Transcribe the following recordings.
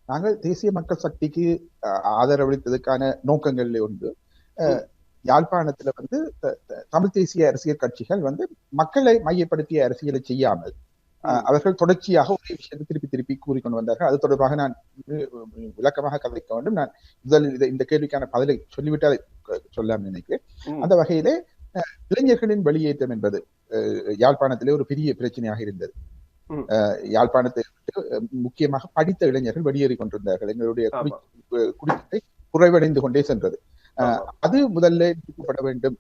நாங்கள் தேசிய மக்கள் சக்திக்கு ஆதரவளித்ததுக்கான நோக்கங்கள்ல ஒன்று யாழ்ப்பாணத்துல வந்து தமிழ் தேசிய அரசியல் கட்சிகள் வந்து மக்களை மையப்படுத்திய அரசியலை செய்யாமல் அவர்கள் தொடர்ச்சியாக ஒரே விஷயத்தை திருப்பி திருப்பி கூறிக்கொண்டு வந்தார்கள். அது தொடர்பாக நான் விளக்கமாக கதைக்க வேண்டும். நான் முதலில் இந்த கேள்விக்கான பதிலை சொல்லிவிட்டு அதை சொல்லாமல் நினைக்கிறேன். அந்த வகையிலே இளைஞர்களின் வெளியேற்றம் என்பது யாழ்ப்பாணத்திலே ஒரு பெரிய பிரச்சனையாக இருந்தது. யாழ்ப்பாணத்தை முக்கியமாக படித்த இளைஞர்கள் வெளியேறி கொண்டிருந்தார்கள். எங்களுடைய குடிச்சை குறைவடைந்து கொண்டே சென்றது. அது முதல்ல நிறுத்தப்பட வேண்டும்.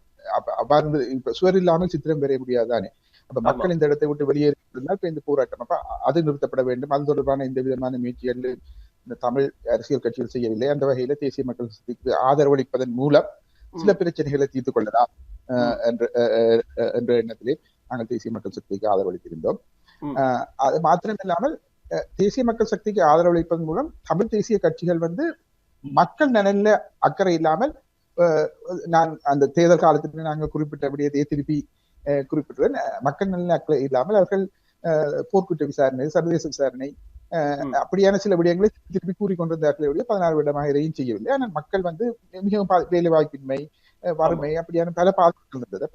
அவ்வாறு இப்ப சுவர் இல்லாமல் சித்திரம் பெற முடியாதானே. அப்ப மக்கள் இந்த இடத்தை விட்டு வெளியேறி இருந்தால் இப்ப இந்த போராட்டம் அப்ப அது நிறுத்தப்பட வேண்டும். அது தொடர்பான எந்த விதமான முயற்சிகள் இந்த தமிழ் அரசியல் கட்சிகள் செய்யவில்லை. அந்த வகையில தேசிய மக்கள் சக்திக்கு ஆதரவளிப்பதன் மூலம் சில பிரச்சனைகளை தீர்த்துக் கொள்ளலாம் என்ற எண்ணத்திலே நாங்கள் தேசிய மக்கள் சக்திக்கு ஆதரவளித்திருந்தோம். அது மாத்திரமில்லாமல் தேசிய மக்கள் சக்திக்கு ஆதரவளிப்பதன் மூலம் தமிழ் தேசிய கட்சிகள் வந்து மக்கள் நலன்ல அக்கறை இல்லாமல் நான் அந்த தேர்தல் காலத்தில் நாங்கள் குறிப்பிட்ட விடயத்தையே திருப்பி குறிப்பிட்டுள்ளேன். மக்கள் நலன் அக்கறை இல்லாமல் அவர்கள் போர்க்குற்ற விசாரணை, சர்வதேச விசாரணை அப்படியான சில விடயங்களை திருப்பி கூறிக்கொண்டிருந்தார்களே 16 வருடமாக இதையும் செய்யவில்லை. ஆனால் மக்கள் வந்து மிகவும் வேலை வாய்ப்பின்மை, வறுமை அப்படியான பல பாதிப்புகள் இருந்தது.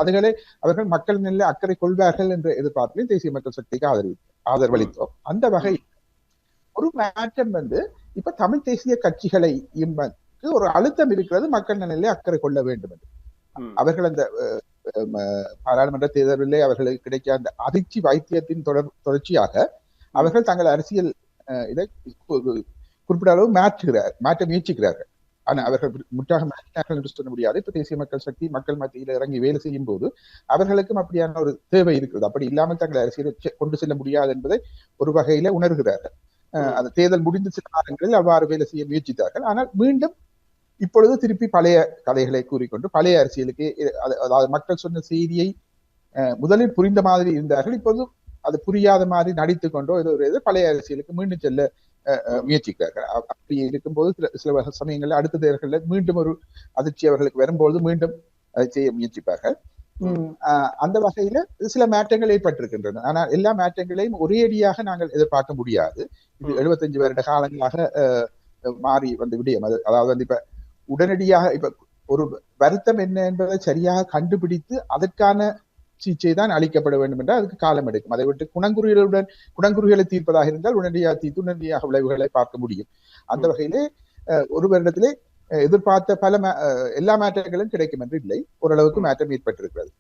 அதுகளை அவர்கள் மக்கள் நல்ல அக்கறை கொள்வார்கள் என்ற எதிர்பார்ப்பில் தேசிய மக்கள் சக்திக்கு ஆதரவளித்தோம். அந்த வகையில் ஒரு மாற்றம் வந்து இப்ப தமிழ் தேசிய கட்சிகளை ஒரு அழுத்தம் இருக்கிறது, மக்கள் நலனிலே அக்கறை கொள்ள வேண்டும் என்று. அவர்கள் அந்த பாராளுமன்ற தேர்தலிலே அவர்களுக்கு கிடைக்க அந்த அதிர்ச்சி வைத்தியத்தின் தொடர்ச்சியாக அவர்கள் தங்கள் அரசியல் இதை குறிப்பிட்ட அளவு மாற்ற முயற்சிக்கிறார்கள். ஆனா அவர்கள் முற்றாக மாற்றினார்கள் என்று சொல்ல முடியாது. இப்ப தேசிய மக்கள் சக்தி மக்கள் மத்தியில் இறங்கி வேலை செய்யும் போது அவர்களுக்கும் அப்படியான ஒரு தேவை இருக்கிறது. அப்படி இல்லாமல் தங்கள் அரசியலை கொண்டு செல்ல முடியாது என்பதை ஒரு வகையில உணர்கிறார்கள். அந்த தேர்தல் முடிந்த சில காலங்களில் அவ்வாறு வேலை செய்ய முயற்சித்தார்கள். ஆனால் மீண்டும் இப்பொழுது திருப்பி பழைய கதைகளை கூறிக்கொண்டு பழைய அரசியலுக்கு, அதாவது மக்கள் சொன்ன செய்தியை முதலில் புரிந்த மாதிரி இருந்தார்கள். இப்போது அது புரியாத மாதிரி நடித்து கொண்டோ ஏதோ பழைய அரசியலுக்கு மீண்டும் செல்ல முயற்சிக்கிறார்கள். அப்படி இருக்கும்போது சில சமயங்களில் அடுத்த தேர்தல்களில் மீண்டும் ஒரு அதிர்ச்சி அவர்களுக்கு வரும்போது மீண்டும் அதை செய்ய முயற்சிப்பார்கள். அந்த வகையில சில மாற்றங்கள் ஏற்பட்டிருக்கின்றன. ஆனால் எல்லா மாற்றங்களையும் ஒரே அடியாக நாங்கள் எதிர்பார்க்க முடியாது. இது 75 வருட காலங்களாக மாறி வந்த விடயம். அதாவது வந்து இப்ப உடனடியாக இப்ப ஒரு வருத்தம் என்ன என்பதை சரியாக கண்டுபிடித்து அதற்கான சிகிச்சை தான் அளிக்கப்பட வேண்டும் என்றால் அதுக்கு காலம் எடுக்கும். அதை விட்டு குணங்குறிகளை தீர்ப்பதாக இருந்தால் உடனடியாக தீர்த்து உடனடியாக விளைவுகளை பார்க்க முடியும். அந்த வகையிலே ஒரு வருடத்திலே எதிர்பார்த்த எல்லா மாற்றங்களும் கிடைக்கும் என்று இல்லை. ஓரளவுக்கு மாற்றம் ஏற்பட்டிருக்கிறது.